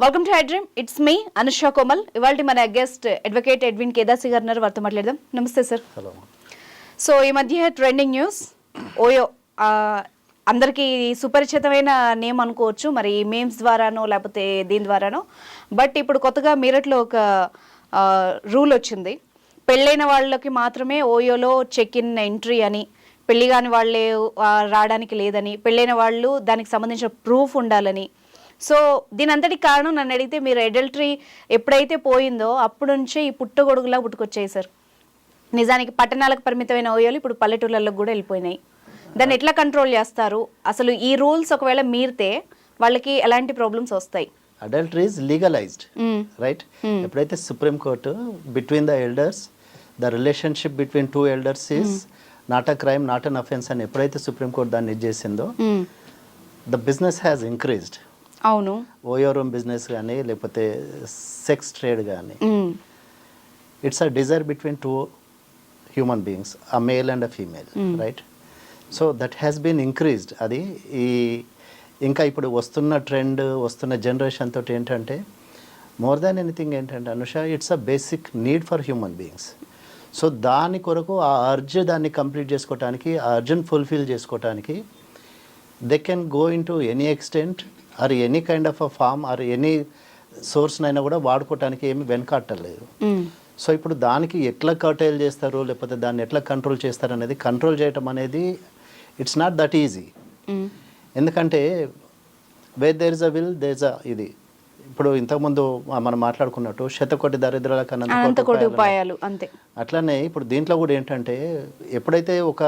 Welcome to dream. It's me Anusha Komal. ఇవాళ మన guest advocate Edwin Kedasi గారు ఉన్నారు, వారితో మాట్లాడదాం. నమస్తే సార్. హలో. సో ఈ మధ్య ట్రెండింగ్ న్యూస్ ఓయో, అందరికీ సుపరిచితమైన నేమ్ అనుకోవచ్చు, మరి మేమ్స్ ద్వారానో లేకపోతే దీని ద్వారానో. బట్ ఇప్పుడు కొత్తగా మీరట్లో ఒక రూల్ వచ్చింది, పెళ్ళైన వాళ్ళకి మాత్రమే ఓయోలో చెక్ ఇన్ ఎంట్రీ అని, పెళ్లి కాని వాళ్ళే రావడానికి లేదని, పెళ్ళైన వాళ్ళు దానికి సంబంధించిన ప్రూఫ్ ఉండాలని. సో దీని అంతటికి కారణం నన్ను అడిగితే మీరు అడల్టరీ ఎప్పుడైతే పోయిందో అప్పుడు నుంచే ఈ పుట్టగొడుగులా పుట్టుకొచ్చాయి సార్. నిజానికి పట్టణాలకు పరిమితమైన ఓయోలు ఇప్పుడు పల్లెటూళ్ళలో కూడా వెళ్ళిపోయినాయి. దాన్ని ఎట్లా కంట్రోల్ చేస్తారు? అసలు ఈ రూల్స్ ఒకవేళ మీరితే వాళ్ళకి ఎలాంటి ప్రాబ్లమ్స్ వస్తాయి? Adultery is legalized, right? ఎప్పుడైతే Supreme Court between the elders, the relationship between two elders is not a crime, not an offence అని ఎప్పుడైతే సుప్రీం కోర్టు దాన్ని ఇది చేసిందో, ద బిజినెస్ హ్యాస్ ఇంక్రీజ్డ్. అవును, ఓయో రూమ్ బిజినెస్ కానీ లేకపోతే సెక్స్ ట్రేడ్ కానీ, it's a desire between two human beings, a male and a female, right? So that has been increased. అది ఈ ఇంకా ఇప్పుడు వస్తున్న ట్రెండ్, వస్తున్న జనరేషన్ తోటి ఏంటంటే మోర్ దాన్ ఎనీథింగ్ ఏంటంటే Anusha, it's a basic need for human beings. So దాని కొరకు ఆ అర్జ్ దాన్ని కంప్లీట్ చేసుకోవటానికి, ఆ అర్జున్ ఫుల్ఫిల్ చేసుకోవటానికి they can go into any extent or any kind of a form or any సోర్స్నైనా కూడా వాడుకోవటానికి ఏమి వెనకాట్టలేదు. సో ఇప్పుడు దానికి ఎట్లా కర్టైల్ చేస్తారు, లేకపోతే దాన్ని ఎట్లా కంట్రోల్ చేస్తారు అనేది, కంట్రోల్ చేయటం అనేది ఇట్స్ నాట్ దట్ ఈజీ. ఎందుకంటే where there is a will there is a ఇది. ఇప్పుడు ఇంతకుముందు మనం మాట్లాడుకున్నట్టు శతకోటి దరిద్రాల కన్నా ఉపాయాలు అంతే. అట్లనే ఇప్పుడు దీంట్లో కూడా ఏంటంటే ఎప్పుడైతే ఒక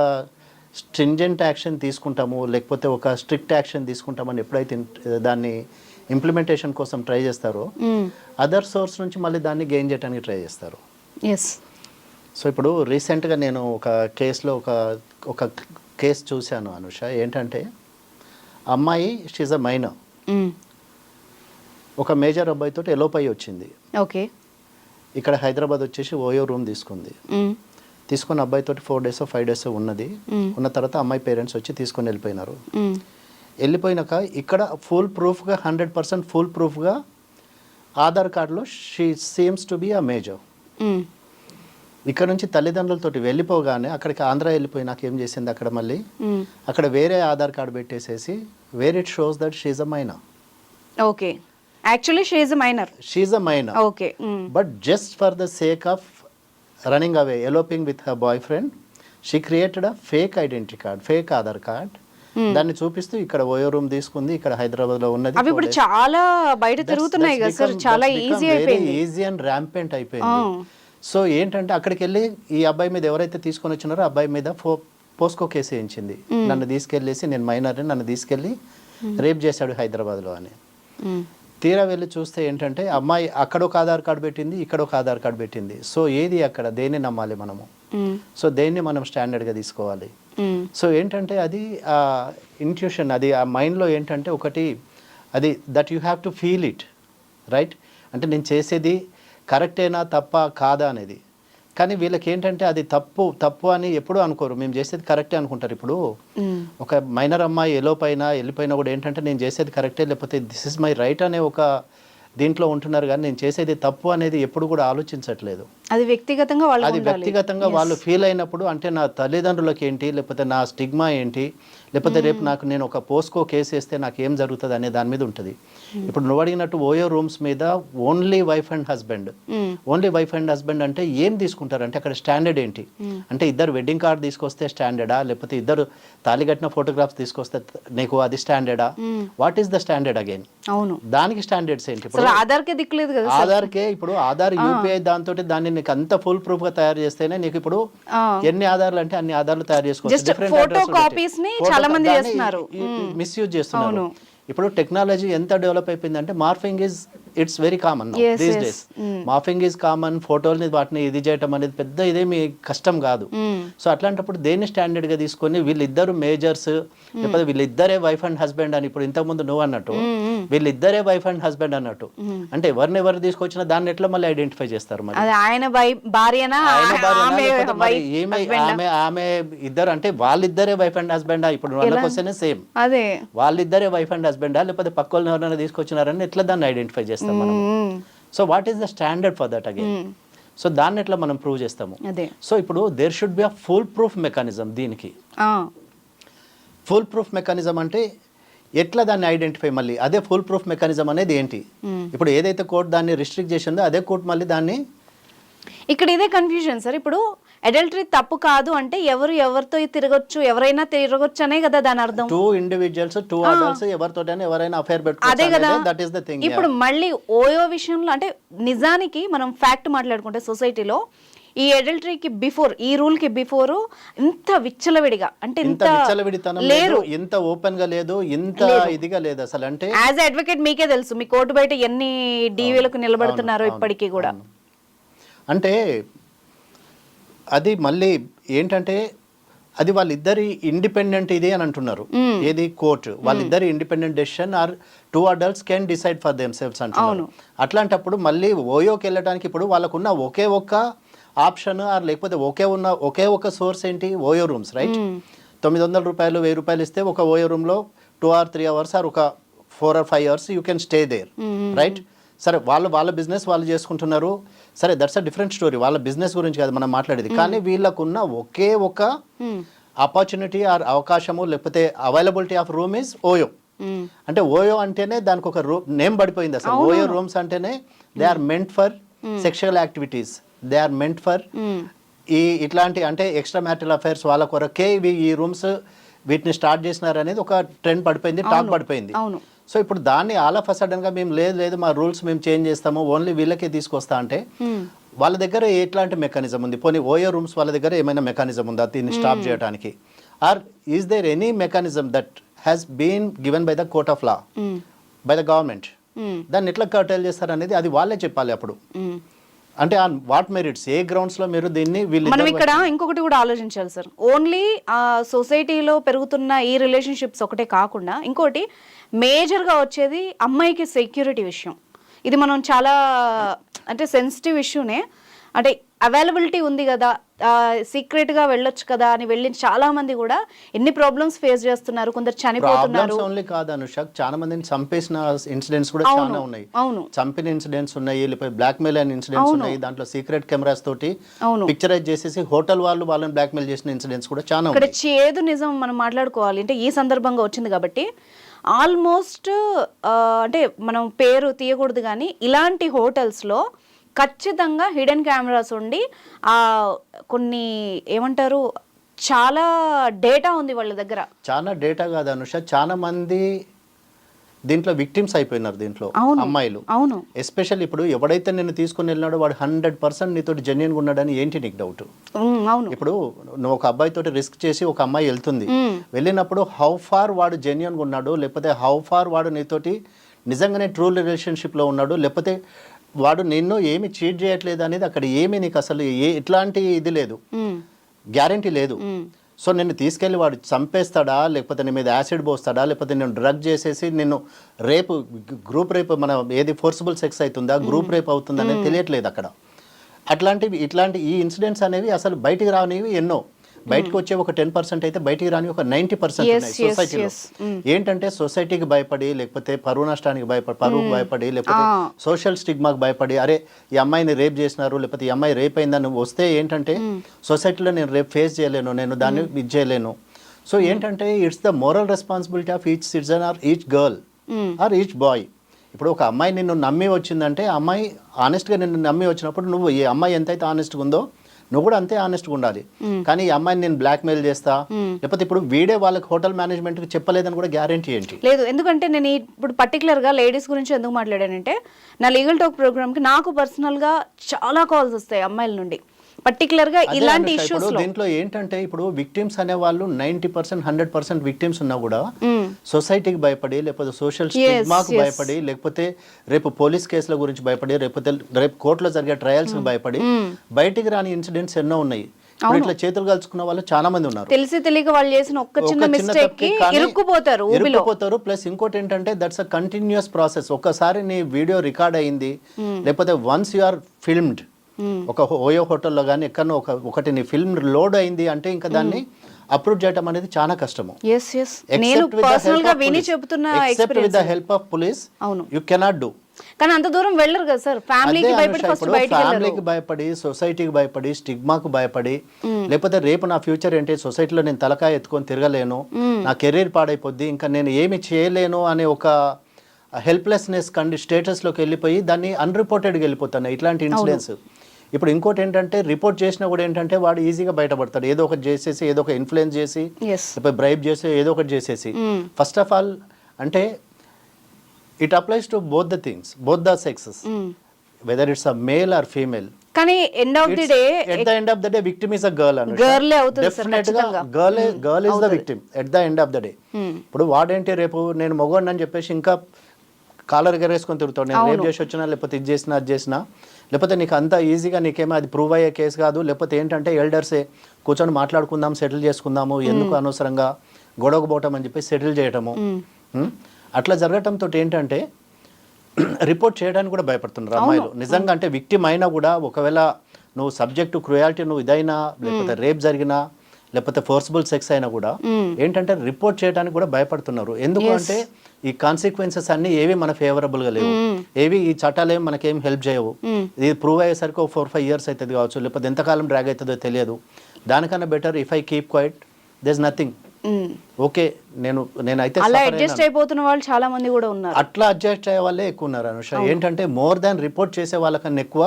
స్ట్రింజెంట్ యాక్షన్ తీసుకుంటాము, లేకపోతే ఒక స్ట్రిక్ట్ యాక్షన్ తీసుకుంటామని ఎప్పుడైతే దాన్ని ఇంప్లిమెంటేషన్ కోసం ట్రై చేస్తారో, అదర్ సోర్స్ నుంచి మళ్ళీ దాన్ని గెయిన్ చేయడానికి ట్రై చేస్తారు. సో ఇప్పుడు రీసెంట్గా నేను ఒక కేసులో ఒక కేసు చూశాను అనుష. ఏంటంటే అమ్మాయి షీజ్ అ మైనర్, ఒక మేజర్ అబ్బాయితో ఎలోప్ అయ్యి వచ్చింది. ఓకే. ఇక్కడ హైదరాబాద్ వచ్చేసి ఓయో రూమ్ తీసుకున్న అబ్బాయితో 4 days 5 days ఉన్నది. ఉన్న తర్వాత అమ్మాయి పేరెంట్స్ వచ్చి తీసుకొని వెళ్ళిపోయినారు. వెళ్ళిపోయినాక ఇక్కడ ఫుల్ ప్రూఫ్గా 100% ఫుల్ ప్రూఫ్గా ఆధార్ కార్డులో she seems to be a major. ఇక్కడ నుంచి తల్లిదండ్రులతోటి వెళ్ళిపోగానే అక్కడికి ఆంధ్ర వెళ్ళిపోయి నాకు ఏం చేసింది, అక్కడ మళ్ళీ అక్కడ వేరే ఆధార్ కార్డు పెట్టేసేసి where it shows that she a minor. Okay, actually she is a minor. Okay, but just for the sake of running away, eloping with her boyfriend, she created a fake identity card, fake Aadhaar card. దాన్ని చూపిస్తూ ఇక్కడ OYO room తీసుకుంది, ఇక్కడ హైదరాబాద్ లో ఉన్నది. అవి ఇప్పుడు చాలా బయట తిరుగుతున్నాయి కదా సార్, చాలా ఈజీ అయిపోయింది, ఈజీ అండ్ ర్యాంపెంట్ అయిపోయింది. సో ఏంటంటే అక్కడికి వెళ్ళి ఈ అబ్బాయి మీద ఎవరైతే తీసుకొని వచ్చినారో అబ్బాయి మీద పోస్కో కేసు వేయించింది. నన్ను తీసుకెళ్ళేసి, నేను మైనర్ని, నన్ను తీసుకెళ్ళి రేప్ చేశాడు హైదరాబాద్లో అని. తీరా వెళ్ళి చూస్తే ఏంటంటే అమ్మాయి అక్కడ ఒక ఆధార్ కార్డు పెట్టింది, ఇక్కడ ఒక ఆధార్ కార్డు పెట్టింది. సో ఏది అక్కడ, దేన్ని నమ్మాలి మనము? సో దేన్ని మనం స్టాండర్డ్గా తీసుకోవాలి? సో ఏంటంటే అది ఆ ఇంట్యూషన్, అది ఆ మైండ్లో ఏంటంటే ఒకటి అది that you have to feel it, right? అంటే నేను చేసేది కరెక్టేనా తప్ప కాదా అనేది. కానీ వీళ్ళకి ఏంటంటే అది తప్పు అని ఎప్పుడూ అనుకోరు, మేము చేసేది కరెక్టే అనుకుంటారు. ఇప్పుడు ఒక మైనర్ అమ్మాయి వెళ్ళిపోయినా కూడా ఏంటంటే నేను చేసేది కరెక్టే, లేకపోతే దిస్ ఇస్ మై రైట్ అనే ఒక దీంట్లో ఉంటున్నారు. కానీ నేను చేసేది తప్పు అనేది ఎప్పుడు కూడా ఆలోచించట్లేదు. అది వ్యక్తిగతంగా వాళ్ళు ఫీల్ అయినప్పుడు, అంటే నా తల్లిదండ్రులకి ఏంటి, లేకపోతే నా స్టిగ్మా ఏంటి, లేకపోతే రేపు నాకు నేను ఒక పోస్కో కేసు వేస్తే నాకు ఏం జరుగుతుంది అనే దాని మీద ఉంటుంది. ఇప్పుడు నువ్వు అడిగినట్టు ఓయో రూమ్స్ మీద ఓన్లీ వైఫ్ అండ్ హస్బెండ్ అంటే ఏం తీసుకుంటారు అంటే అక్కడ స్టాండర్డ్ ఏంటి అంటే, ఇద్దరు వెడ్డింగ్ కార్డ్ తీసుకొస్తే స్టాండర్డా, లేకపోతే ఇద్దరు తాళి కట్టిన ఫోటోగ్రాఫ్స్ తీసుకొస్తే నీకు అది స్టాండర్డా? What is the standard again? అవును, దానికి స్టాండర్డ్స్ ఏంటి? ఆధార్కే ఇప్పుడు ఆధార్ యూపీఐ దాంతో దాన్ని నీకు అంత ఫుల్ ప్రూఫ్ గా తయారు చేస్తేనే నీకు ఇప్పుడు ఎన్ని ఆధార్లు అంటే అన్ని ఆధార్లు తయారు చేసుకోవచ్చు. మిస్యూజ్ చేస్తున్నారు. ఇప్పుడు టెక్నాలజీ ఎంత డెవలప్ అయిపోయిందంటే morphing is it's very common these days. Morphing is common. ఫోటోల్ని వాటిని ఇది చేయటం అనేది పెద్ద ఇదేమి కష్టం కాదు. సో అట్లాంటప్పుడు దేన్ని స్టాండర్డ్ గా తీసుకొని వీళ్ళిద్దరు మేజర్స్, లేకపోతే వీళ్ళిద్దరే వైఫ్ అండ్ హస్బెండ్ అని ఇప్పుడు ఇంతకుముందు నువ్వు అన్నట్టు వీళ్ళిద్దరే వైఫ్ అండ్ హస్బెండ్ అన్నట్టు, అంటే ఎవరు తీసుకొచ్చినా దాన్ని ఎట్లా మళ్ళీ ఐడెంటిఫై చేస్తారు? మరి ఆమె ఇద్దరు అంటే వాళ్ళిద్దరే వైఫ్ అండ్ హస్బెండ్. ఇప్పుడు అన్న క్వశ్చన్ సేమ్, వాళ్ళిద్దరే వైఫ్ అండ్ హస్బెండ్ లేకపోతే పక్క వాళ్ళని ఎవరైనా తీసుకొచ్చినారని ఎట్లా దాన్ని ఐడెంటిఫై చేస్తారు? చేస్తాం మనం. So what is the standard for that again? So దాన్ని ఎట్లా మనం ప్రూవ్ చేస్తాము? అదే. సో ఇప్పుడు there should be a foolproof mechanism. దీనికి ఫుల్ ప్రూఫ్ మెకానిజం అంటే ఎట్లా దాన్ని ఐడెంటిఫై, మళ్ళీ అదే ఫుల్ ప్రూఫ్ మెకానిజం అనేది ఏంటి? ఇప్పుడు ఏదైతే కోర్టు దాన్ని రిస్ట్రిక్ట్ చేసిందో అదే కోర్టు మళ్ళీ దాన్ని ఇక్కడ ఇదే కన్ఫ్యూజన్ సార్. ఇప్పుడు అడల్టరీ తప్పు కాదు అంటే ఎవరితో తిరగొచ్చు, ఎవరైనా తిరగొచ్చు అనే కదా దాని అర్థం. 2 ఇండివిజువల్స్ 2 అడల్ట్స్ ఎవరితోటైనా ఎవరైనా అఫైర్ అదే కదా. పెట్టుకోవచ్చు. That is the thing. ఇప్పుడు మళ్ళీ ఓయో విషయంలో అంటే నిజానికి మనం ఫ్యాక్ట్ మాట్లాడుకుంటే సొసైటీలో ఈ అడల్టరీకి బిఫోర్, ఈ రూల్ కి బిఫోర్ ఇంత విచ్చలవిడిగా అంటే ఇంత విచ్చలవిడితనం లేదు, ఇంత ఓపెన్ గా లేదు, ఇంత ఇదిగా లేదు అసలు. అంటే యాజ్ అడ్వకేట్ మీకే తెలుసు, మీ కోర్టు బయట ఎన్ని డీవీలకు నిలబడుతున్నారో ఇప్పటికీ కూడా. అంటే అది మళ్ళీ ఏంటంటే అది వాళ్ళిద్దరి ఇండిపెండెంట్ ఇది అని అంటున్నారు. ఏది కోర్టు వాళ్ళిద్దరి independent decision or 2 adults can decide for themselves అంటున్నారు. అట్లాంటప్పుడు మళ్ళీ ఓయోకి వెళ్ళడానికి ఇప్పుడు వాళ్ళకున్న ఒకే ఒక్క ఆప్షన్ ఆర్ లేకపోతే ఒకే ఒక సోర్స్ ఏంటి? OYO rooms, right? 900 రూపాయలు 1000 రూపాయలు ఇస్తే ఒక ఓయో రూమ్ లో 2 or 3 hours ఆర్ ఒక 4 or 5 hours you can stay there, right? సరే వాళ్ళ బిజినెస్ వాళ్ళు చేసుకుంటున్నారు, సరే దట్స్ అ డిఫరెంట్ స్టోరీ. వాళ్ళ బిజినెస్ గురించి కాదు మనం మాట్లాడేది. కానీ వీళ్ళకున్న ఒకే ఒక ఆపర్చునిటీ ఆర్ అవకాశము లేకపోతే availability of room is OYO. అంటే ఓయో అంటేనే దానికి ఒక నేమ్ పడిపోయింది అసలు. ఓయో రూమ్స్ అంటేనే they are meant for sexual activities, they are meant for ఇట్లాంటి అంటే ఎక్స్ట్రా మ్యారిటల్ అఫైర్స్ వాళ్ళ కొరకే ఈ రూమ్స్ వీటిని స్టార్ట్ చేసినారు అనేది ఒక ట్రెండ్ పడిపోయింది, టాక్ పడిపోయింది. సో ఇప్పుడు దాన్ని ఆల్ ఆఫ్ అ సడన్ గా మేము లేదు మా రూల్స్ మేము చేంజ్ చేస్తాము, ఓన్లీ వీళ్ళకే తీసుకొస్తా అంటే వాళ్ళ దగ్గర ఎట్లాంటి మెకానిజం ఉంది? పోనీ ఓయో రూమ్స్ వాళ్ళ దగ్గర ఏమైనా మెకానిజం ఉందా దీన్ని స్టాప్ చేయడానికి? Or is there any mechanism that has been given by the court of law, by the government? దాన్ని ఎట్లా కర్టైల్ చేస్తారు అనేది అది వాళ్ళే చెప్పాలి అప్పుడు. అంటే on what merits, A grounds లో మీరు దీన్ని మనం ఇక్కడ ఇంకొకటి కూడా ఆలోచించాలి సార్. ఓన్లీ సొసైటీలో పెరుగుతున్న ఈ రిలేషన్షిప్స్ ఒకటే కాకుండా ఇంకోటి మేజర్ గా వచ్చేది అమ్మాయికి సెక్యూరిటీ విషయం. ఇది మనం చాలా అంటే సెన్సిటివ్ ఇష్యూనే. అంటే అవైలబిలిటీ ఉంది కదా, సీక్రెట్ గా వెళ్ళొచ్చు కదా అని వెళ్ళిన చాలా మంది కూడా ఎన్ని ప్రాబ్లమ్స్ ఫేస్ చేస్తున్నారు, కొందరు చనిపోతున్నారు. ఓన్లీ కాదు అనుష, చాలా మందిని చంపేసిన ఇన్సిడెంట్స్ కూడా చాలా ఉన్నాయి. చంపిన ఇన్సిడెంట్స్ ఉన్నాయి, లేకపోతే బ్లాక్ మెయిల్ అయిన ఇన్సిడెంట్స్ ఉన్నాయి. దాంట్లో సీక్రెట్ కెమెరాస్ తోటి పిక్చరైజ్ చేసేసి హోటల్ వాళ్ళని బ్లాక్ మెయిల్ చేసిన ఇన్సిడెంట్స్ కూడా చాలా ఉన్నాయి. ఇక్కడ చేదు నిజం మనం మాట్లాడుకోవాలి అంటే ఈ సందర్భంగా వచ్చింది కాబట్టి ఆల్మోస్ట్ అంటే మనం పేరు తీయకూడదు కానీ ఇలాంటి హోటల్స్లో ఖచ్చితంగా హిడెన్ కెమెరాస్ ఉండి కొన్ని ఏమంటారు చాలా డేటా ఉంది వాళ్ళ దగ్గర. చాలా డేటా కాదు అనుష, చాలా మంది దీంట్లో విక్టిమ్స్ అయిపోయినారు దీంట్లో అమ్మాయిలు. అవును, ఎస్పెషల్లీ ఇప్పుడు ఎవడైతే నేను తీసుకుని వెళ్ళినాడో వాడు 100% నీతో జెన్యున్ గా ఉన్నాడని ఏంటి నీకు డౌట్? అవును. ఇప్పుడు నువ్వు ఒక అబ్బాయి తోటి రిస్క్ చేసి ఒక అమ్మాయి వెళ్తుంది, వెళ్ళినప్పుడు హౌ ఫార్ వాడు జెన్యున్ గా ఉన్నాడు, లేకపోతే హౌ ఫార్ వాడు నీతోటి నిజంగానే ట్రూ రిలేషన్షిప్ లో ఉన్నాడు, లేకపోతే వాడు నిన్ను ఏమి చీట్ చేయట్లేదు అనేది అక్కడ ఏమి నీకు అసలు ఎట్లాంటి ఇది లేదు, గ్యారంటీ లేదు. సో నిన్ను తీసుకెళ్ళి వాడు చంపేస్తాడా, లేకపోతే నీ మీద యాసిడ్ పోస్తాడా, లేకపోతే నేను డ్రగ్ చేసేసి నిన్ను రేపు గ్రూప్ రేపు మన ఏది ఫోర్సిబుల్ సెక్స్ అవుతుందా, గ్రూప్ రేప్ అవుతుందా అనేది తెలియట్లేదు అక్కడ. ఇట్లాంటి ఈ ఇన్సిడెంట్స్ అనేవి అసలు బయటికి రానివి ఎన్నో. బయటకు వచ్చే ఒక 10% అయితే బయటికి రాని ఒక 90% ఉన్నాయి సొసైటీలో. ఏంటంటే సొసైటీకి భయపడి, లేకపోతే పరువు నష్టానికి పరువుకు భయపడి, లేకపోతే సోషల్ స్టిగ్మాకి భయపడి, అరే ఈ అమ్మాయిని రేప్ చేసినారు, లేకపోతే ఈ అమ్మాయి రేప్ అయిందని వస్తే ఏంటంటే సొసైటీలో నేను రేప్ ఫేస్ చేయలేను, నేను దాన్ని ఇది చేయలేను. సో ఏంటంటే it's the moral responsibility of each citizen or each girl or each boy. ఇప్పుడు ఒక అమ్మాయి నిన్ను నమ్మి వచ్చిందంటే, అమ్మాయి ఆనెస్ట్గా నిన్ను నమ్మి వచ్చినప్పుడు నువ్వు ఈ అమ్మాయి ఎంతైతే ఆనెస్ట్గా ఉందో నువ్వు కూడా అంతే ఆనెస్ట్గా ఉండాలి. కానీ ఈ అమ్మాయిని నేను బ్లాక్ మెయిల్ చేస్తా, లేకపోతే ఇప్పుడు వీడే వాళ్ళకి హోటల్ మేనేజ్మెంట్ కి చెప్పలేదని కూడా గ్యారంటీ ఏంటి లేదు. ఎందుకంటే నేను ఇప్పుడు పర్టికులర్ గా లేడీస్ గురించి ఎందుకు మాట్లాడానంటే, నా లీగల్ టాక్ ప్రోగ్రామ్ కి నాకు పర్సనల్ గా చాలా కాల్స్ వస్తాయి అమ్మాయిల నుండి, పర్టికులర్ గా ఇలాంటి ఇష్యూస్. దీంట్లో ఏంటంటే ఇప్పుడు విక్టిమ్స్ అనే వాళ్ళు 90% 100% విక్టిమ్స్ ఉన్నా కూడా సొసైటీకి భయపడి, లేకపోతే సోషల్ స్టిగ్మాకు భయపడి, లేకపోతే రేపు పోలీస్ కేసుల గురించి భయపడి, రేపు కోర్టులో జరిగే ట్రయల్స్ కి భయపడి బయటికి రాని ఇన్సిడెంట్స్ ఎన్నో ఉన్నాయి. ఇట్లా చేతులు కలుసుకున్న వాళ్ళు చాలా మంది ఉన్నారు. తెలిసి తెలియక వాళ్ళు చేసిన ఒక్క చిన్న మిస్టేక్ కి ఇరుక్కుపోతారు. ప్లస్ ఇంకోటి ఏంటంటే దట్స్ అ కంటిన్యూస్ ప్రాసెస్. ఒక్కసారి నీ వీడియో రికార్డ్ అయింది, లేకపోతే వన్స్ యు ఆర్ ఫిల్మ్డ్ ఒక ఓయో హోటల్లో కానీ ఎక్కడో ఒకటి నీ ఫిల్మ్ లోడ్ అయింది అంటే ఇంకా దాన్ని అప్రూవ్ చేయడం అనేది చాలా కష్టము. నేను పర్సనల్ గా విని చెప్తున్నా, except with the help of police you cannot do. కానీ అంత దూరం వెళ్ళరు కదా సార్, ఫ్యామిలీకి అదే భయపడి అనుష, ఫస్ట్ ఇప్పుడు బయటికి వెళ్ళరు. ఫ్యామిలీకి భయపడి, సొసైటీకి భయపడి, స్టిగ్మాకు భయపడి, లేకపోతే రేపు నా ఫ్యూచర్ ఏంటి, సొసైటీలో నేను తలకాయ ఎత్తుకొని తిరగలేను, నా కెరీర్ పాడైపోద్ది, ఇంకా నేను ఏమి చేయలేను అనే ఒక హెల్ప్లెస్నెస్ స్టేటస్లోకి వెళ్ళిపోయి దాన్ని అన్రిపోర్టెడ్గా వెళ్ళిపోతున్నాయి ఇట్లాంటి ఇన్సిడెంట్స్. ఇప్పుడు ఇంకోటి ఏంటంటే రిపోర్ట్ చేసినా కూడా ఏంటంటే వాడు ఈజీగా బయటపడతాడు, ఏదో ఒకటి చేసేసి, ఏదో ఒక ఇన్ఫ్లుయెన్స్ చేసి, లేకపోతే బ్రైబ్ చేసి, ఏదో ఒకటి చేసేసి. ఫస్ట్ ఆఫ్ ఆల్ అంటే it applies to both the things, both the sexes, whether it's a male or female. కానీ end of the day, at the end of the day victim is a girl Anu. గర్లే అవుతుంది sir definite గా girl is the victim at the end of the day. ఇప్పుడు వాడేంటి రేపు నేను మగవాడిని అని చెప్పేసి ఇంకా కాలర్ ఎగరేసుకొని తిరుగుతాడు, నేను రేప్ చేసి వచ్చినా, లేకపోతే ఇది చేసినా, అది చేసినా, లేకపోతే నీకు అంత ఈజీగా నీకేమో అది ప్రూవ్ అయ్యే కేసు కాదు, లేకపోతే ఏంటంటే ఎల్డర్సే కూర్చొని మాట్లాడుకుందాం, సెటిల్ చేసుకుందాము, ఎందుకు అనవసరంగా గొడవకు పోవటం అని చెప్పి సెటిల్ చేయటము. అట్లా జరగటంతో ఏంటంటే రిపోర్ట్ చేయడానికి కూడా భయపడుతున్నారు అమ్మాయిలు. నిజంగా అంటే విక్టిమ్ అయినా కూడా ఒకవేళ నువ్వు సబ్జెక్టు క్రుయాలిటీ నువ్వు ఇదైనా, లేకపోతే రేప్ జరిగినా, లేకపోతే ఫోర్స్బుల్ సెక్స్ అయినా కూడా ఏంటంటే రిపోర్ట్ చేయడానికి కూడా భయపడుతున్నారు. ఎందుకు అంటే ఈ కాన్సిక్వెన్సెస్ అన్ని ఏవి మన ఫేవరబుల్ గా లేవు, ఏవి ఈ చట్టాలు ఏమి మనకేం హెల్ప్ చేయవు. ఇది ప్రూవ్ అయ్యేసరికి 4-5 years అవుతుంది కావచ్చు, లేకపోతే ఎంతకాలం డ్రాగ్ అవుతుందో తెలియదు. దానికన్నా better if I keep quiet, there is nothing. Okay, నేనైతే అలా అడ్జస్ట్ అయిపోతున్న వాళ్ళు చాలా మంది కూడా ఉన్నారు. అట్లా అడ్జస్ట్ అయ్యే వాళ్ళే ఎక్కువ ఉన్నారు అనుష. ఏంటంటే మోర్ దాన్ రిపోర్ట్ చేసే వాళ్ళకన్నా ఎక్కువ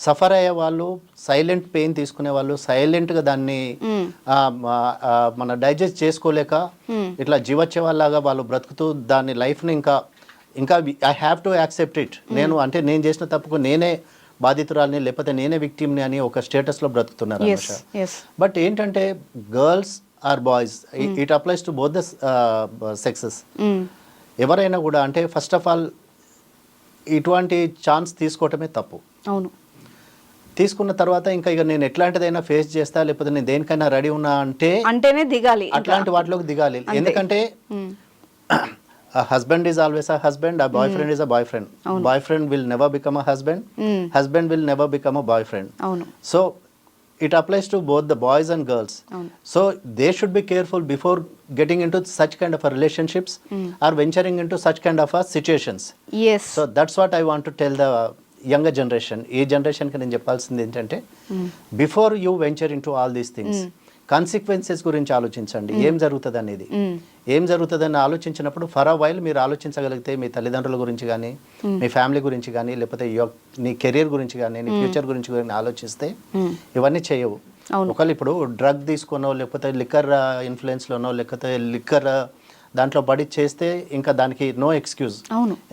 సఫర్ అయ్యే వాళ్ళు, సైలెంట్ పెయిన్ తీసుకునే వాళ్ళు, సైలెంట్ గా దాన్ని మన డైజెస్ట్ చేసుకోలేక ఇట్లా జీవచ్చే వాళ్ళలాగా వాళ్ళు బ్రతుకుతూ దాన్ని లైఫ్ ని ఇంకా I have to accept it, నేను అంటే నేను చేసిన తప్పుకు నేనే బాధితురాలని, లేకపోతే నేనే విక్టిమ్ని అని ఒక స్టేటస్ లో బ్రతుకుతున్నారు అనుష. బట్ ఏంటంటే girls or boys, it applies to both the sexes. ఎవరైనా కూడా అంటే ఫస్ట్ ఆఫ్ ఆల్ ఇటువంటి ఛాన్స్ తీసుకోవటమే తప్పు. అవును, తీసుకున్న తర్వాత ఇంకా ఇక నేను ఎట్లాంటిదైనా ఫేస్ చేస్తా, లేకపోతే నేను దేనికైనా రెడీ ఉన్నా అంటేనే దిగాలి, అట్లాంటి వాటిలోకి దిగాలి. ఎందుకంటే husband is always a husband, a boyfriend is a boyfriend, boyfriend will never become a husband, husband will never become a boyfriend. So it applies to both the boys and girls. So they should be careful before getting into such kind of a relationships or venturing into such kind of a situations. Yes. So that's what I want to tell the younger generation. Ee generation ki nenu cheppalsindi entante, before you venture into all these things, consequences గురించి ఆలోచించండి. ఏం జరుగుతుంది అనేది, ఏం జరుగుతుందని ఆలోచించినప్పుడు for a while మీరు ఆలోచించగలిగితే మీ తల్లిదండ్రుల గురించి కానీ, మీ ఫ్యామిలీ గురించి కానీ, లేకపోతే నీ కెరీర్ గురించి కానీ, నీ ఫ్యూచర్ గురించి కానీ ఆలోచిస్తే ఇవన్నీ చేయవు. ఒకవేళ ఇప్పుడు డ్రగ్ తీసుకునో, లేకపోతే లిక్కర్ ఇన్ఫ్లుయెన్స్లోనో, లేకపోతే లిక్కర్ దాంట్లో పడి చేస్తే ఇంకా దానికి నో ఎక్స్క్యూజ్.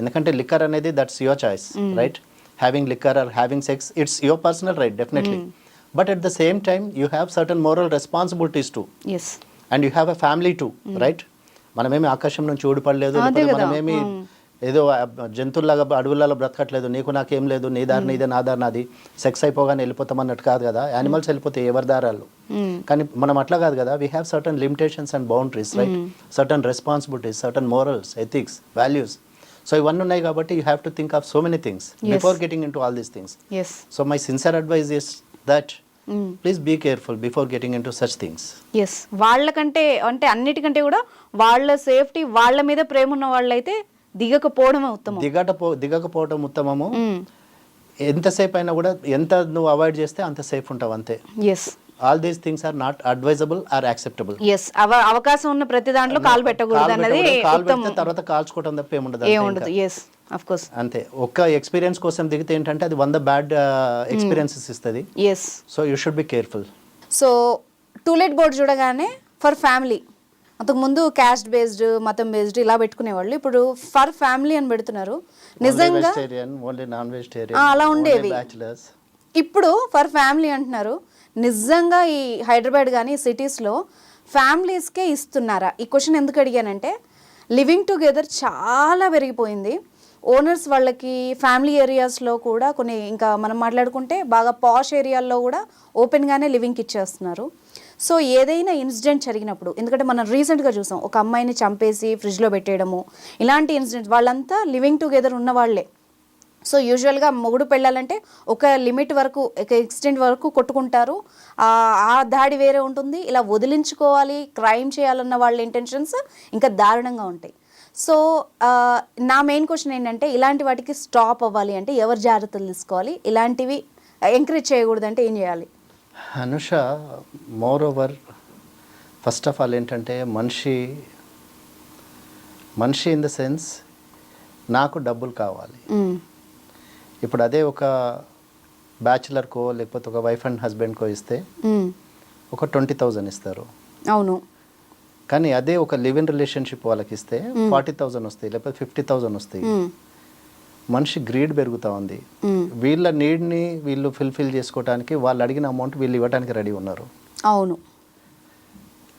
ఎందుకంటే లిక్కర్ అనేది that's your choice, right? Having liquor are having sex, it's your personal right, definitely. But at the same time, you have certain moral responsibilities too. Yes. And you have a family too, right? మనమేమి ఆకాశం నుంచి ఊడిపడలేదు, మనమేమి ఏదో జంతువులాగా అడవులలో బ్రతకట్లేదు, నీకు నాకేం లేదు, నీ దారి నీదే, నా దారి నాది, సెక్స్ అయిపోగానే వెళ్ళిపోతాం అన్నట్టు కాదు కదా. యానిమల్స్ వెళ్ళిపోతాయి ఎవరి దారాలు, కానీ మనం అట్లా కాదు కదా. We have certain limitations and boundaries, right? Certain responsibilities, certain morals, ethics, values. So ఇవన్నీ ఉన్నాయి కాబట్టి you have to think of so many things before getting in to all these things. So my sincere advice is that please be careful before getting into such things. Yes, వాళ్ళకంటే అంటే అన్నిటికంటే కూడా వాళ్ళ safety, వాళ్ళ మీద ప్రేమ ఉన్న వాళ్ళైతే దిగకపోవడమే ఉత్తమం. దిగకపోవడం ఉత్తమము. ఎంతసేపు అయినా కూడా ఎంత నువ్వు అవాయిడ్ చేస్తే అంత సేఫ్ ఉంటావు, అంతే. Yes, all these things are not advisable or acceptable. Yes, అవకాశం ఉన్న ప్రతి దాంట్లో కాలు పెట్టకూడదు అన్నది ఉత్తమం. తర్వాత కాల్చుకోవడం తప్ప ఏముండదు. ఎస్, ఆఫ్ కోర్స్, అంతే. ఒక్క ఎక్స్పీరియన్స్ కోసం దిగితే ఏంటంటే అది 100 బ్యాడ్ ఎక్స్పీరియన్సెస్ ఇస్తుంది. Yes, so you should be careful. So to let board చూడగానే ఫర్ ఫ్యామిలీ, అంతకుముందు క్యాస్ట్ బేస్డ్, మతం బేస్డ్ ఇలా పెట్టుకునేవాళ్ళు, ఇప్పుడు ఫర్ ఫ్యామిలీ అని పెడుతున్నారు. నిజంగా అలా ఉండేవి, ఇప్పుడు ఫర్ ఫ్యామిలీ అంటున్నారు. నిజంగా ఈ హైదరాబాద్ కానీ సిటీస్లో ఫ్యామిలీస్కే ఇస్తున్నారా? ఈ క్వశ్చన్ ఎందుకు అడిగానంటే లివింగ్ టుగెదర్ చాలా పెరిగిపోయింది. ఓనర్స్ వాళ్ళకి ఫ్యామిలీ ఏరియాస్లో కూడా కొన్ని, ఇంకా మనం మాట్లాడుకుంటే బాగా పాష్ ఏరియాల్లో కూడా ఓపెన్గానే లివింగ్కి ఇచ్చేస్తున్నారు. సో ఏదైనా ఇన్సిడెంట్ జరిగినప్పుడు, ఎందుకంటే మనం రీసెంట్గా చూసాం ఒక అమ్మాయిని చంపేసి ఫ్రిడ్జ్లో పెట్టేయడము, ఇలాంటి ఇన్సిడెంట్, వాళ్ళంతా లివింగ్ టుగెదర్ ఉన్న వాళ్ళే. సో యూజువల్గా మొగుడు పెళ్ళాలంటే ఒక లిమిట్ వరకు, ఒక ఎక్స్టెంట్ వరకు కొట్టుకుంటారు, ఆ దాడి వేరే ఉంటుంది. ఇలా వదిలించుకోవాలి, క్రైమ్ చేయాలన్న వాళ్ళ ఇంటెన్షన్స్ ఇంకా దారుణంగా ఉంటాయి. సో నా మెయిన్ క్వశ్చన్ ఏంటంటే ఇలాంటి వాటికి స్టాప్ అవ్వాలి అంటే ఎవరు జాగ్రత్తలు తీసుకోవాలి, ఇలాంటివి ఎంకరేజ్ చేయకూడదు అంటే ఏం చేయాలి? Anusha, more over first of all ఏంటంటే మనిషి ఇన్ ద సెన్స్ నాకు డబ్బులు కావాలి. ఇప్పుడు అదే ఒక బ్యాచులర్కో లేకపోతే ఒక వైఫ్ అండ్ హస్బెండ్కో ఇస్తే ఒక 20,000 ఇస్తారు. అవును. కానీ అదే ఒక లివ్ ఇన్ రిలేషన్షిప్ వాళ్ళకి ఇస్తే 40,000 వస్తాయి, లేకపోతే 50,000 వస్తాయి. మనిషి గ్రీడ్ పెరుగుతూ ఉంది. వీళ్ళ నీడ్ని వీళ్ళు ఫుల్ఫిల్ చేసుకోవడానికి వాళ్ళు అడిగిన అమౌంట్ వీళ్ళు ఇవ్వడానికి రెడీ ఉన్నారు. అవును.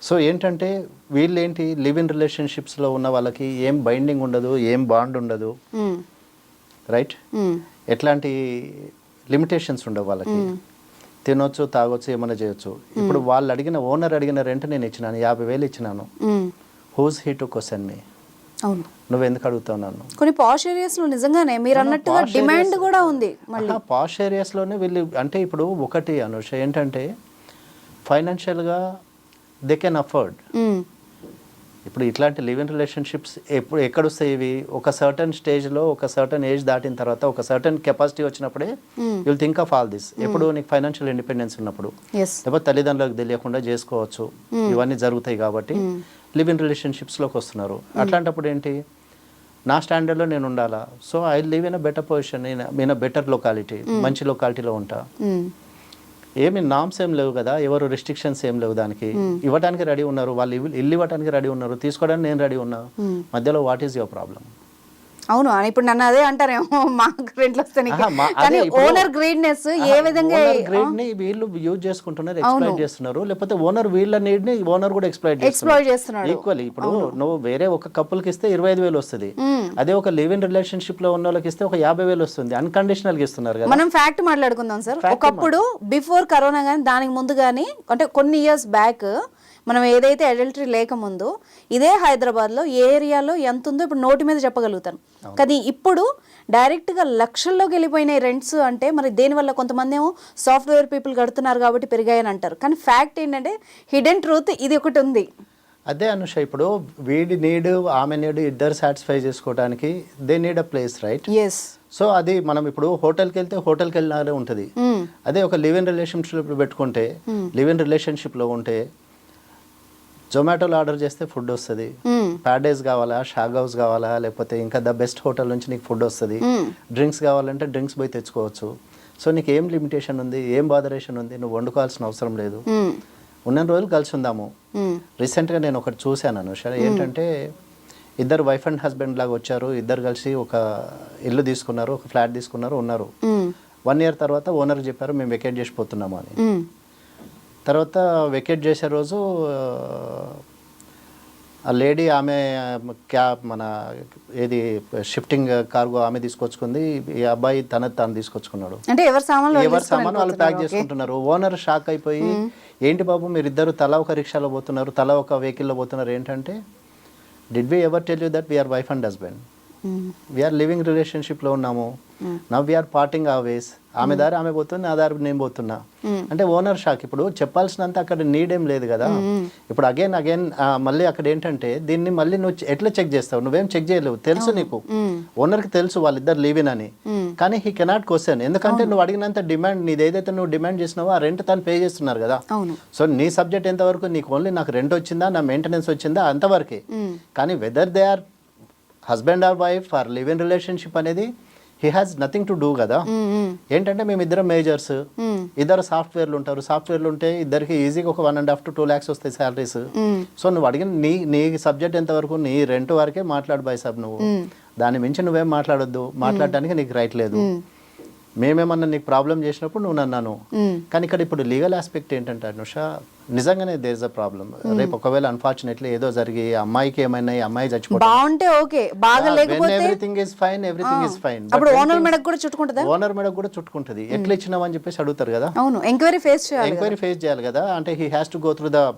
సో ఏంటంటే వీళ్ళేంటి లివ్ ఇన్ రిలేషన్షిప్స్లో ఉన్న వాళ్ళకి ఏం బైండింగ్ ఉండదు, ఏం బాండ్ ఉండదు, రైట్? ఎట్లాంటి లిమిటేషన్స్ ఉండవు వాళ్ళకి. తినొచ్చు, తాగొచ్చు, ఏమైనా చేయొచ్చు. ఇప్పుడు వాళ్ళు ఓనర్ అడిగిన రెంట్ నేను ఇచ్చినాను, 50,000 ఇచ్చినాను. హూస్ హీ టు క్వశ్చన్ మీ? అవును. నువ్వు ఎందుకు అడుగుతావు నన్ను? కొన్ని పాష్ ఏరియాస్లో నిజంగానే మీరు అన్నట్టుగా డిమాండ్ కూడా ఉంది. పాష్ ఏరియాస్లోనే వీళ్ళు అంటే ఇప్పుడు ఒకటి అనుష ఏంటంటే ఫైనాన్షియల్గా దే కెన్ అఫోర్డ్. ఇప్పుడు ఇట్లాంటి లివ్ ఇన్ రిలేషన్షిప్స్ ఎక్కడ వస్తాయి ఇవి? ఒక సర్టన్ స్టేజ్లో, ఒక సర్టన్ ఏజ్ దాటిన తర్వాత, ఒక సర్టన్ కెపాసిటీ వచ్చినప్పుడే you'll think of all this. ఎప్పుడు నీకు ఫైనాన్షియల్ ఇండిపెండెన్స్ ఉన్నప్పుడు, లేకపోతే తల్లిదండ్రులకు తెలియకుండా చేసుకోవచ్చు, ఇవన్నీ జరుగుతాయి కాబట్టి లివ్ ఇన్ రిలేషన్షిప్స్లోకి వస్తున్నారు. అట్లాంటప్పుడు ఏంటి, నా స్టాండర్డ్లో నేను ఉండాలా. So I live in a better position, in a better locality, మంచి లొకాలిటీలో ఉంటా. ఏమి నామ్స్ ఏం లేవు కదా, ఎవరు రెస్ట్రిక్షన్స్ ఏం లేవు. దానికి ఇవ్వడానికి రెడీ ఉన్నారు వాళ్ళు, ఇల్లు ఇవ్వడానికి రెడీ ఉన్నారు, తీసుకోవడానికి నేను రెడీ ఉన్నా. మధ్యలో వాట్ ఈస్ యువర్ ప్రాబ్లం? అవును. ఇప్పుడు నన్ను అదే అంటారేమో, మాకు రెంట్లు వస్తాయి. కానీ ఓనర్ గ్రీడ్నెస్ ఏ విధంగా గ్రీడ్ ని వీళ్ళు యూజ్ చేసుకుంటున్నారు, ఎక్స్ప్లాయిట్ చేస్తున్నారు. లేకపోతే ఓనర్ వీళ్ళ నీడ్ ని ఓనర్ కూడా ఎక్స్ప్లాయిట్ చేస్తున్నాడు ఈక్వల్లీ. ఇప్పుడు నువ్వు వేరే ఒక కపుల్ కి ఇస్తే 25,000 వస్తుంది, అదే ఒక లివ్ ఇన్ రిలేషన్షిప్ లో ఉన్న వాళ్ళకి ఇస్తే ఒక 50,000 వస్తుంది. అన్కండిషనల్ గా ఇస్తున్నారు కదా. మనం ఫ్యాక్ట్ మాట్లాడుకుందాం సార్. ఒకప్పుడు బిఫోర్ కరోనా కానీ దానికి ముందు కానీ, అంటే కొన్ని ఇయర్స్ బ్యాక్, మనం ఏదైతే అడల్టరీ లేకముందు ఇదే హైదరాబాద్లో ఏ ఏరియాలో ఎంత ఉందో ఇప్పుడు నోటి మీద చెప్పగలుగుతాను. కానీ ఇప్పుడు డైరెక్ట్గా లక్షల్లోకి వెళ్ళిపోయినాయి రెంట్స్. అంటే మరి దేనివల్ల? కొంతమంది ఏమో సాఫ్ట్వేర్ పీపుల్ కడుతున్నారు కాబట్టి పెరిగాయని అంటారు. కానీ ఫ్యాక్ట్ ఏంటంటే హిడెన్ ట్రూత్ ఇది ఒకటి ఉంది. అదే అనుష, ఇప్పుడు వీడి నీడ్, ఆమె నీడ్ ఇద్దరు సాటిస్ఫై చేసుకోవడానికి they need a place, right? Yes. So అది మనం ఇప్పుడు హోటల్కి వెళ్తే హోటల్కి వెళ్ళినారే ఉంటుంది. అదే ఒక లివ్ ఇన్ రిలేషన్షిప్ పెట్టుకుంటే, లివ్ ఇన్ రిలేషన్షిప్లో ఉంటే జొమాటోలో ఆర్డర్ చేస్తే ఫుడ్ వస్తుంది. ప్యారడైజ్ కావాలా, షాగ్ హౌస్ కావాలా, లేకపోతే ఇంకా ద బెస్ట్ హోటల్ నుంచి నీకు ఫుడ్ వస్తుంది. డ్రింక్స్ కావాలంటే డ్రింక్స్ పోయి తెచ్చుకోవచ్చు. సో నీకు ఏం లిమిటేషన్ ఉంది, ఏం బాదరేషన్ ఉంది? నువ్వు వండుకోవాల్సిన అవసరం లేదు. ఉన్న రోజులు కలిసి ఉందాము. రీసెంట్గా నేను ఒకటి చూశాను అనుష, ఏంటంటే ఇద్దరు వైఫ్ అండ్ హస్బెండ్ లాగా వచ్చారు. ఇద్దరు కలిసి ఒక ఇల్లు తీసుకున్నారు, ఒక ఫ్లాట్ తీసుకున్నారు, ఉన్నారు. 1 year తర్వాత ఓనర్కి చెప్పారు మేము వెకేట్ చేసిపోతున్నాము అని. తర్వాత వెకేట్ చేసే రోజు ఆ లేడీ ఆమె మన ఏది షిఫ్టింగ్ కార్గో ఆమె తీసుకొచ్చుకుంది, ఈ అబ్బాయి తాను తీసుకొచ్చుకున్నాడు. అంటే ఎవరి సామాన్ వాళ్ళు ప్యాక్ చేసుకుంటున్నారు. ఓనర్ షాక్ అయిపోయి, ఏంటి బాబు మీరు ఇద్దరు తలా ఒక రిక్షాలో పోతున్నారు, తలా ఒక వెహికల్లో పోతున్నారు ఏంటంటే, did we ever tell you that we are wife and husband, we are living రిలేషన్షిప్లో ఉన్నాము, నవ్ వీఆర్ పార్టింగ్ ఆ వేస్. ఆమె దారి ఆమె పోతుంది, నా దారి నేను పోతున్నా అంటే ఓనర్ షాక్. ఇప్పుడు చెప్పాల్సినంత అక్కడ నీడ్ ఏం లేదు కదా. ఇప్పుడు అగైన్ మళ్ళీ అక్కడ ఏంటంటే దీన్ని మళ్ళీ నువ్వు ఎట్లా చెక్ చేస్తావు? నువ్వేం చెక్ చేయలేవు, తెలుసు నీకు, ఓనర్కి తెలుసు వాళ్ళిద్దరు లివ్ ఇన్ అని. కానీ హీ కెనాట్ క్వశ్చన్, ఎందుకంటే నువ్వు అడిగినంత డిమాండ్, నీది ఏదైతే నువ్వు డిమాండ్ చేసినావో ఆ రెంట్ తను పే చేస్తున్నారు కదా. సో నీ సబ్జెక్ట్ ఎంతవరకు, నీకు ఓన్లీ నాకు రెంట్ వచ్చిందా, నా మెయింటెనెన్స్ వచ్చిందా, అంతవరకే. కానీ whether they are husband or wife or live in relationship అనేది he has nothing to do కదా. ఏంటంటే మేము ఇద్దరు మేజర్స్, ఇద్దరు సాఫ్ట్వేర్లు ఉంటారు. సాఫ్ట్వేర్లు ఉంటే ఇద్దరికి ఈజీగా ఒక 1.5 to 2 lakhs వస్తాయి శాలరీస్. సో నువ్వు అడిగిన నీ సబ్జెక్ట్ ఎంతవరకు, నీ రెంట్ వరకే మాట్లాడు బాయ్ సాబ్. నువ్వు దాని మించి నువ్వేం మాట్లాడొద్దు, మాట్లాడడానికి నీకు రైట్ లేదు. మేమేమన్నా నీకు ప్రాబ్లం చేసినప్పుడు నువ్వు నన్నాను. కానీ ఇక్కడ ఇప్పుడు లీగల్ ఆస్పెక్ట్ ఏంటంటే అనుష, నిజంగానే దేర్ ఇస్ అ ప్రాబ్లం. రేపు ఒకవేళ అన్ఫార్చునేట్లీ ఏదో జరిగి అమ్మాయికి ఏమైనా, అమ్మాయి చచ్చిపోతే బాగుంటే ఓకే, బాగలేకపోతే everything is fine, everything is fine. అప్పుడు ఓనర్ మెడకు కూడా చుట్టుకుంటదా? ఓనర్ మెడకు కూడా చుట్టుకుంటది. ఎట్లా ఇచ్చినావు అని చెప్పేసి అడుగుతారు కదా. అవును, ఎంక్వైరీ ఫేస్ చేయాలి కదా. అంటే he has to go through the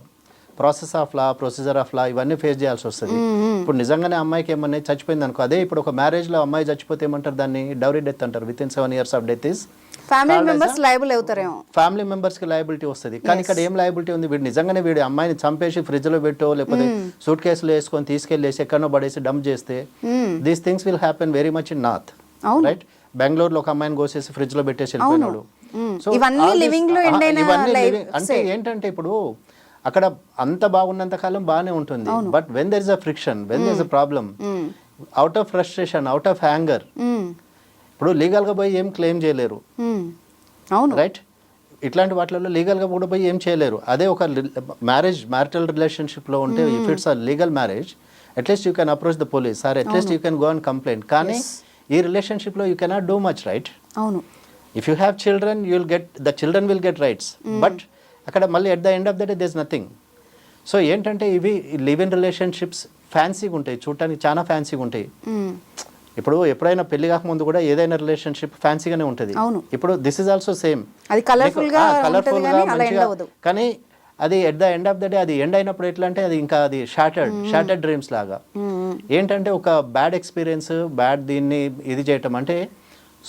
process of law, procedure of law, ఇవన్నీ ఫేస్ చేయాల్సి వస్తుంది. ఇప్పుడు నిజంగానే అమ్మాయికి ఏమన్నా చచ్చిపోయింది అనుకో, అదే ఇప్పుడు ఒక మ్యారేజ్లో అమ్మాయి చచ్చిపోతే ఏమంటారు, దాన్ని డౌరీ డెత్ అంటారు. Within 7 years of death is family members liable అవుతారేమో. ఫ్యామిలీ మెంబర్స్కి లయబిలిటీ వస్తుంది. కానీ ఇక్కడ ఏం లయబిలిటీ ఉంది? వీడు నిజంగానే వీడి అమ్మాయిని చంపేసి ఫ్రిడ్జ్లో పెట్టో లేకపోతే సూట్ కేసులో వేసుకొని తీసుకెళ్ళేసి ఎక్కడో పడేసి డంప్ చేస్తే these things will happen very much in north, right? బెంగళూరులో ఒక అమ్మాయిని కోసేసి ఫ్రిడ్జ్లో పెట్టేసి వెళ్ళిపోయినాడు. సో ఇవన్నీ లివింగ్ లో అంటే ఏంటంటే ఇప్పుడు అక్కడ అంత బాగున్నంత కాలం బాగానే ఉంటుంది. But when there is a friction, when there is a problem, out of frustration, out of anger, ఇప్పుడు లీగల్గా పోయి ఏం క్లెయిమ్ చేయలేరు, రైట్? ఇట్లాంటి వాటిలో లీగల్గా కూడా పోయి ఏం చేయలేరు. అదే ఒక మ్యారిటల్ రిలేషన్షిప్లో ఉంటే if it's a legal marriage at least you can approach the police or at least you can go and complaint. కానీ ఈ రిలేషన్షిప్లో you cannot do much, right? అవును. If you have children you will get the children will get rights, but అక్కడ మళ్ళీ at the end of the day there is nothing. So ఏంటంటే ఇవి live in relationships ఫ్యాన్సీగా ఉంటాయి, చూడటానికి చాలా ఫ్యాన్సీగా ఉంటాయి. ఇప్పుడు ఎప్పుడైనా పెళ్లి కాకముందు కూడా ఏదైనా రిలేషన్షిప్ ఫ్యాన్సీగానే ఉంటుంది. ఇప్పుడు దిస్ ఇస్ ఆల్సో సేమ్, కలర్ఫుల్గా మంచిగా. కానీ అది at the end of the day అది ఎండ్ అయినప్పుడు ఎట్లా అంటే అది ఇంకా అది షాటర్డ్ డ్రీమ్స్ లాగా. ఏంటంటే ఒక బ్యాడ్ ఎక్స్పీరియన్స్, బ్యాడ్ దీన్ని ఇది చేయటం అంటే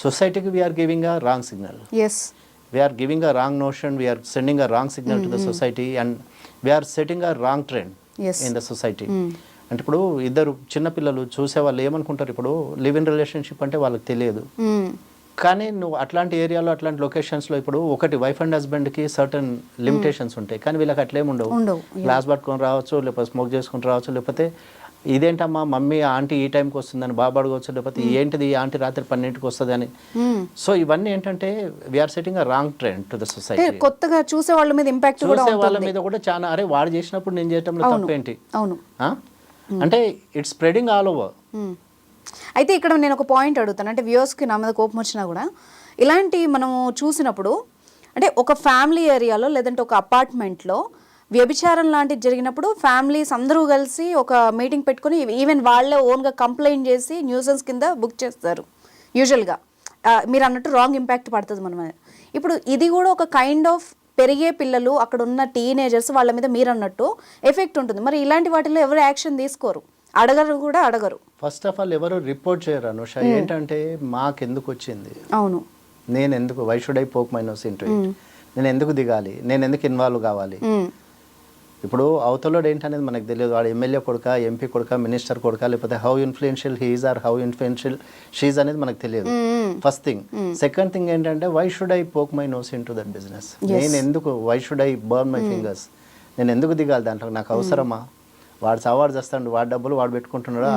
సొసైటీకి we are giving a wrong signal. We are giving a wrong notion, we are sending a wrong signal to the society, and we are setting a wrong trend in the society. అంటే ఇప్పుడు ఇద్దరు చిన్నపిల్లలు చూసే వాళ్ళు ఏమనుకుంటారు, ఇప్పుడు లివ్ ఇన్ రిలేషన్షిప్ అంటే వాళ్ళకి తెలియదు. కానీ నువ్వు అట్లాంటి ఏరియాలో అట్లాంటి లొకేషన్స్లో ఇప్పుడు ఒకటి వైఫ్ అండ్ హస్బెండ్కి సర్టన్ లిమిటేషన్స్ ఉంటాయి. కానీ వీళ్ళకి అట్లేమి ఉండవు. గ్లాస్ పట్టుకొని రావచ్చు, లేకపోతే స్మోక్ చేసుకొని రావచ్చు, లేకపోతే ఇదేంటమ్మా మమ్మీ ఆంటీ ఈ టైంకి వస్తుందని బాబు అడగవచ్చు, లేకపోతే ఏంటిది ఆంటీ రాత్రి 12ంటికి వస్తుంది అని. సో ఇవన్నీ ఏంటంటే we are setting a wrong trend to the society. కొత్తగా చూసే వాళ్ళ మీద ఇంపాక్ట్ చూసే వాళ్ళ మీద కూడా చాలా, అరే వాడు చేసినప్పుడు నేను చేయటంలో తప్పేంటి అంటే ఇట్స్ స్ప్రెడింగ్ ఆల్ ఓవర్. అయితే ఇక్కడ నేను ఒక పాయింట్ అడుగుతాను, అంటే వ్యూవర్స్కి నా మీద కోపం వచ్చినా కూడా ఇలాంటి మనము చూసినప్పుడు అంటే ఒక ఫ్యామిలీ ఏరియాలో లేదంటే ఒక అపార్ట్మెంట్లో వ్యభిచారం లాంటిది జరిగినప్పుడు ఫ్యామిలీస్ అందరూ కలిసి ఒక మీటింగ్ పెట్టుకుని ఈవెన్ వాళ్ళే ఓన్గా కంప్లైంట్ చేసి న్యూసెన్స్ కింద బుక్ చేస్తారు యూజువల్గా. మీరు అన్నట్టు రాంగ్ ఇంపాక్ట్ పడుతుంది మన మీద. ఇప్పుడు ఇది కూడా ఒక కైండ్ ఆఫ్ పెరిగే పిల్లలు, అక్కడ ఉన్న టీనేజర్స్ వాళ్ళ మీద మీరు అన్నట్టు ఎఫెక్ట్ ఉంటుంది. మరి ఇలాంటి వాటిలో ఎవరు యాక్షన్ తీసుకోరు, అడగరు. ఫస్ట్ ఆఫ్ ఆల్ ఎవరు రిపోర్ట్ చేయరు అనుష. ఏంటంటే మాకెందుకు వచ్చింది, అవును నేను ఎందుకు, why should I poke my nose into it, నేను ఎందుకు దిగాలి, నేను ఎందుకు ఇన్వాల్వ్ కావాలి. ఇప్పుడు అవతలోడు ఏంటనేది మనకు తెలియదు. వాడు ఎమ్మెల్యే కొడుక, ఎంపీ కొడుక, మినిస్టర్ కొడుక, లేకపోతే how influential he's or how influential she's అనేది మనకు తెలియదు. First thing. సెకండ్ థింగ్ ఏంటంటే why should I poke my nose into that business. నేను ఎందుకు, why should I burn my fingers, నేను ఎందుకు దిగాలి దాంట్లో, నాకు అవసరమా? వాడు సవాడు చేస్తాడు, వాడి డబ్బులు వాడు పెట్టుకుంటున్నాడు,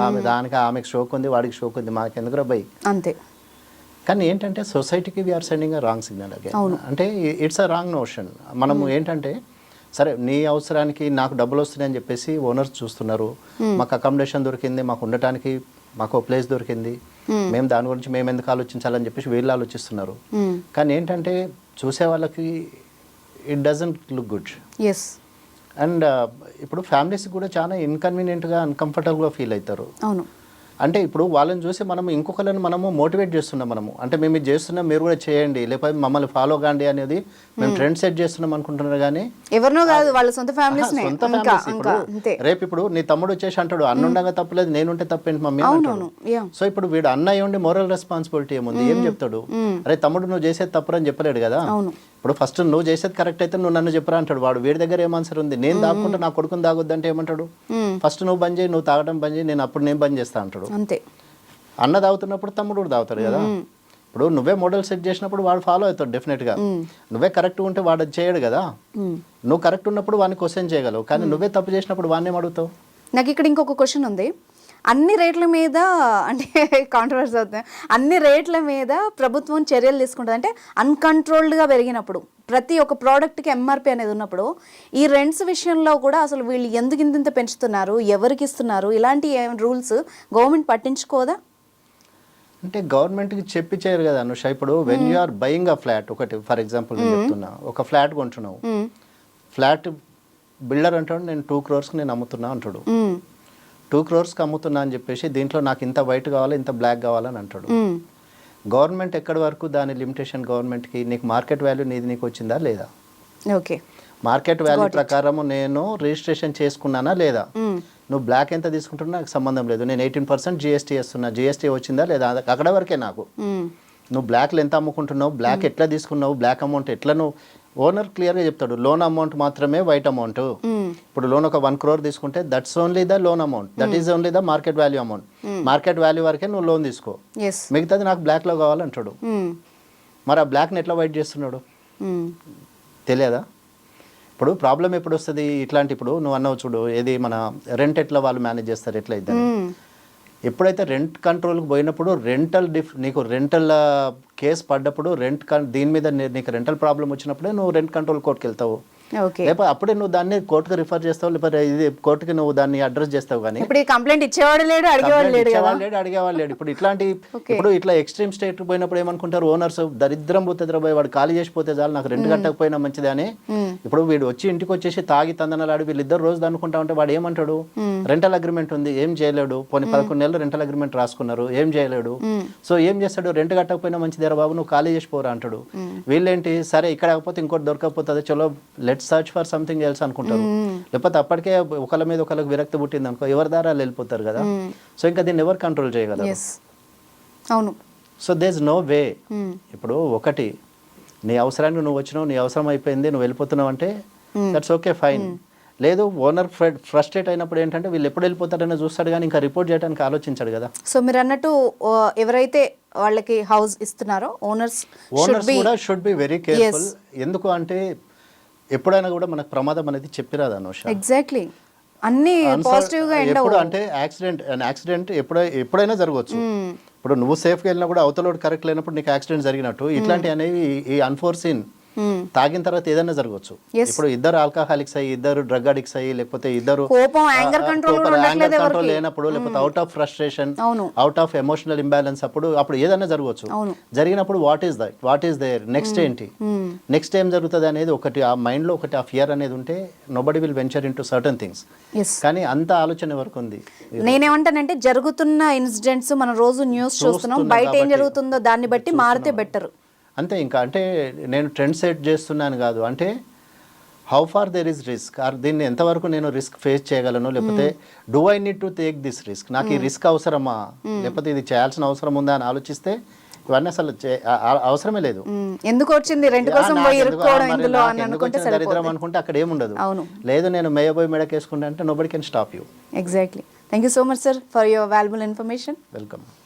ఆమెకు షోక్ ఉంది, వాడికి షోక్ ఉంది, మాకు ఎందుకు రబ్బాయి అంతే. కానీ ఏంటంటే సొసైటీకి we are sending a wrong signal again. అంటే ఇట్స్ అ రాంగ్ నోషన్. మనము ఏంటంటే సరే నీ అవసరానికి నాకు డబ్బులు వస్తున్నాయని చెప్పేసి ఓనర్స్ చూస్తున్నారు, మాకు అకామిడేషన్ దొరికింది, మాకు ఉండటానికి మాకు ప్లేస్ దొరికింది, మేము దాని గురించి మేము ఎందుకు ఆలోచించాలని చెప్పేసి వీళ్ళు ఆలోచిస్తున్నారు. కానీ ఏంటంటే చూసే వాళ్ళకి it doesn't look good. And ఇప్పుడు ఫ్యామిలీస్ కూడా చాలా ఇన్కన్వీనియంట్గా అన్కంఫర్టబుల్గా ఫీల్ అవుతారు. అవును. అంటే ఇప్పుడు వాళ్ళని చూసి మనము ఇంకొకరిని మనము మోటివేట్ చేస్తున్నాం. మనము అంటే మేము ఇది చేస్తున్నాం, మీరు కూడా చేయండి, లేకపోతే మమ్మల్ని ఫాలో కాండి అనేది మేము ట్రెండ్ సెట్ చేస్తున్నాం అనుకుంటున్నారు. కానీ ఎవరినో కాదు, వాళ్ళ సొంత ఫ్యామిలీస్. ఇప్పుడు రేపు ఇప్పుడు నీ తమ్ముడు వచ్చేసి అంటాడు అన్నుండగా తప్పలేదు, నేనుంటే తప్పేంటి మమ్మీ అంటాడు. సో ఇప్పుడు వీడు అన్న అయ్యండి మోరల్ రెస్పాన్సిబిలిటీ ఏముంది, ఏం చెప్తాడు? అరే తమ్ముడు నువ్వు చేసేది తప్పరని చెప్పలేడు కదా. ఇప్పుడు ఫస్ట్ నువ్వు చేసేది కరెక్ట్ అయితే నువ్వు నన్ను చెప్పరా అంటాడు. వాడు వీడి దగ్గర ఏం ఆన్సర్ ఉంది? నేను దాక్కుంటే నా కొడుకుని తాగొద్దంటే ఏమంటాడు? ఫస్ట్ నువ్వు బంద్ చేయి, నువ్వు తాగడం బంద్ చేయి, నేను అప్పుడు నేను బంద్ చేస్తా అంటాడు. అంతే. అన్న తాగుతున్నప్పుడు తమ్ముడు కూడా తాగుతాడు కదా. ఇప్పుడు నువ్వే మోడల్ సెట్ చేసినప్పుడు వాడు ఫాలో అవుతాడు డెఫినెట్గా. నువ్వే కరెక్ట్ ఉంటే వాడు చేయడు కదా. నువ్వు కరెక్ట్ ఉన్నప్పుడు వాడిని క్వశ్చన్ చేయగలవు, కానీ నువ్వే తప్పు చేసినప్పుడు వాడిని ఏం అడుగుతావు? నాకు ఇక్కడ ఇంకొక క్వశ్చన్ ఉంది. అన్ని రేట్ల మీద అంటే కాంట్రవర్సీ అవుతుంది, అన్ని రేట్ల మీద ప్రభుత్వం చర్యలు తీసుకుంటుంది. అంటే అన్కంట్రోల్డ్గా పెరిగినప్పుడు ప్రతి ఒక్క ప్రోడక్ట్కి ఎంఆర్పి అనేది ఉన్నప్పుడు ఈ రెంట్స్ విషయంలో కూడా అసలు వీళ్ళు ఎందుకు ఇంత పెంచుతున్నారు, ఎవరికి ఇస్తున్నారు, ఇలాంటి రూల్స్ గవర్నమెంట్ పట్టించుకోదా? అంటే గవర్నమెంట్కి చెప్పి చేయరు కదా అనుష. ఇప్పుడు when you are buying a flat, ఒకటి ఫర్ ఎగ్జాంపుల్ నేను చెప్తున్నా, ఒక ఫ్లాట్ కొంటున్నావు, ఫ్లాట్ బిల్డర్ అంటాడు నేను 2 crores నేను అమ్ముతున్నా అంటాడు. 2 crores అమ్ముతున్నా అని చెప్పేసి దీంట్లో నాకు ఇంత వైట్ కావాలి, ఇంత బ్లాక్ కావాలని అంటాడు. గవర్నమెంట్ ఎక్కడి వరకు దాని లిమిటేషన్ గవర్నమెంట్కి, నీకు మార్కెట్ వాల్యూ నీకు వచ్చిందా లేదా? ఓకే. మార్కెట్ వాల్యూ ప్రకారం నేను రిజిస్ట్రేషన్ చేసుకున్నానా లేదా? నువ్వు బ్లాక్ ఎంత తీసుకుంటున్నా నాకు సంబంధం లేదు. నేను 18% GST వేస్తున్నా, GST వచ్చిందా లేదా? అక్కడ వరకే నాకు. నువ్వు బ్లాక్లో ఎంత అమ్ముకుంటున్నావు, బ్లాక్ ఎట్లా తీసుకున్నావు, బ్లాక్ అమౌంట్ ఎట్లా నువ్వు, ఓనర్ క్లియర్గా చెప్తాడు. లోన్ అమౌంట్ మాత్రమే వైట్ అమౌంట్. ఇప్పుడు లోన్ ఒక 1 crore తీసుకుంటే that's only the loan amount, that is only the market value amount. Market value వరకే నువ్వు లోన్ తీసుకో, ఎస్ మిగతాది నాకు బ్లాక్లో కావాలంటాడు. మరి ఆ బ్లాక్ని ఎట్లా వైట్ చేస్తున్నాడు తెలియదా? ఇప్పుడు ప్రాబ్లం ఎప్పుడు వస్తుంది ఇట్లాంటి, ఇప్పుడు నువ్వు అన్నావు చూడు, ఏది మన రెంట్ ఎట్లా వాళ్ళు మేనేజ్ చేస్తారు ఎట్లా ఇద్దాం. ఎప్పుడైతే రెంట్ కంట్రోల్కి పోయినప్పుడు నీకు రెంటల్ కేసు పడ్డప్పుడు దీని మీద నీకు రెంటల్ ప్రాబ్లం వచ్చినప్పుడే నువ్వు రెంట్ కంట్రోల్ కోర్టుకి వెళ్తావు. ఓకే, లేకపోతే అప్పుడే నువ్వు దాన్ని కోర్టుకి రిఫర్ చేస్తావు, లేకపోతే ఇది కోర్టుకి నువ్వు దాన్ని అడ్రస్ చేస్తావు. కానీ ఇప్పుడు ఈ కంప్లైంట్ ఇచ్చేవాడు లేడు, అడిగేవాడు లేడు కదా. అడిగేవాళ్ళు లేడు. ఇప్పుడు ఇట్లాంటి ఇప్పుడు ఇట్లా ఎక్స్ట్రీమ్ స్టేట్ పోయినప్పుడు ఏమనుకుంటారు ఓనర్స్, దరిద్రం పోతే పోయి వాడు ఖాళీ చేసిపోతే చాలు, నాకు రెంట్ కట్టకపోయినా మంచిది అని. ఇప్పుడు వీడు వచ్చి ఇంటికి వచ్చేసి తాగి తందనలాడి వీళ్ళిద్దరు రోజు అనుకుంటా ఉంటే వాడు ఏమంటాడు, రెంటల్ అగ్రిమెంట్ ఉంది ఏం చేయలేడు, పోనీ 11 నెలలు రెంటల్ అగ్రిమెంట్ రాసుకున్నారు ఏం చేయలేడు. సో ఏం చేస్తాడు, రెంట్ కట్టకపోయినా మంచిదేరా బాబు నువ్వు ఖాళీ చేసిపోరా అంటాడు. వీళ్ళేంటి, సరే ఇక్కడ కాకపోతే ఇంకోటి దొరకకపోతుంది, చలో let's search for something else అనుకుంటారు. లేకపోతే అప్పటికే ఒకళ్ళ మీద ఒకళ్ళకి విరక్తి పుట్టింది అనుకో, ఎవరి దారాలు వెళ్ళిపోతారు కదా. సో ఇంకా దీన్ని ఎవరు కంట్రోల్ చేయగలరు? అవును. So there is no way. ఇప్పుడు ఒకటి, నీ అవసరానికి నువ్వు వచ్చినావు, నీ అవసరం అయిపోయింది, నువ్వు వెళ్ళిపోతున్నావు అంటే దట్స్ ఓకే ఫైన్. లేదు, ఓనర్ ఫ్రస్ట్రేట్ అయినప్పుడు ఏంటంటే వీళ్ళు ఎప్పుడు వెళ్ళిపోతారని చూస్తాడు కానీ ఇంకా రిపోర్ట్ చేయడానికి ఆలోచించాడు కదా. సో మీరు అన్నట్టు ఎవరైతే వాళ్ళకి హౌస్ ఇస్తున్నారో ఓనర్స్ కూడా షుడ్ బి వెరీ కేర్ఫుల్. ఎందుకు అంటే ఎప్పుడైనా కూడా మనకు ప్రమాదం అనేది చెప్పిరాదు అనూష. ఎగ్జాక్ట్లీ, అన్ని పాజిటివ్ గా ఎండ్ ఎప్పుడు అంటే యాక్సిడెంట్ ఎప్పుడైనా జరగవచ్చు. ఇప్పుడు నువ్వు సేఫ్గా వెళ్ళినా కూడా అవతలోడు కరెక్ట్ లేనప్పుడు నీకు యాక్సిడెంట్ జరిగినట్టు ఇట్లాంటి అనేవి ఈ అన్ఫోర్సీన్ తాగిన తర్వాత ఏదైనా జరగవచ్చు. ఇప్పుడు ఇద్దరు ఆల్కహాలిక్స్ అయ్యి, ఇద్దరు డ్రగ్ అడిక్ట్స్ అయ్యి, లేకపోతే ఇద్దరు యాంగర్ కంట్రోల్ లేనప్పుడు, లేకపోతే out of frustration, out of emotional imbalance అప్పుడు ఏదైనా జరగవచ్చు. జరిగినప్పుడు వాట్ ఈస్ దేర్ నెక్స్ట్ ఏంటి, నెక్స్ట్ ఏం జరుగుతుంది అనేది ఒకటి ఆ మైండ్ లో ఒకటి ఆ ఫియర్ అనేది ఉంటే nobody will venture in to certain things. కానీ అంత ఆలోచన వరకు ఉంది. నేనేమంటానంటే జరుగుతున్న ఇన్సిడెంట్స్ మనం రోజు న్యూస్ చూస్తున్నాం, బయట ఏం జరుగుతుందో దాన్ని బట్టి మారితే బెటర్ అంతే. ఇంకా అంటే నేను ట్రెండ్ సెట్ చేస్తున్నాను కాదు, అంటే how far there is risk, దీన్ని ఎంతవరకు నేను రిస్క్ ఫేస్ చేయగలను, లేకపోతే do I need to take this risk, నాకు ఈ రిస్క్ అవసరమా, లేకపోతే ఇది చేయాల్సిన అవసరం ఉందా అని ఆలోచిస్తే ఇవన్నీ అసలు అవసరమే లేదు. ఎందుకు వచ్చింది రెంట్ కోసం పోయి ఇరుక్కోవడం ఇందులో అని అనుకుంటే దరిద్రం అనుకుంటే అక్కడ ఏముండదు. లేదు నేను మేయబోయి మెడకేసుకుంటా అంటే nobody can stop you. Exactly. Thank you so much sir for your valuable information. Welcome.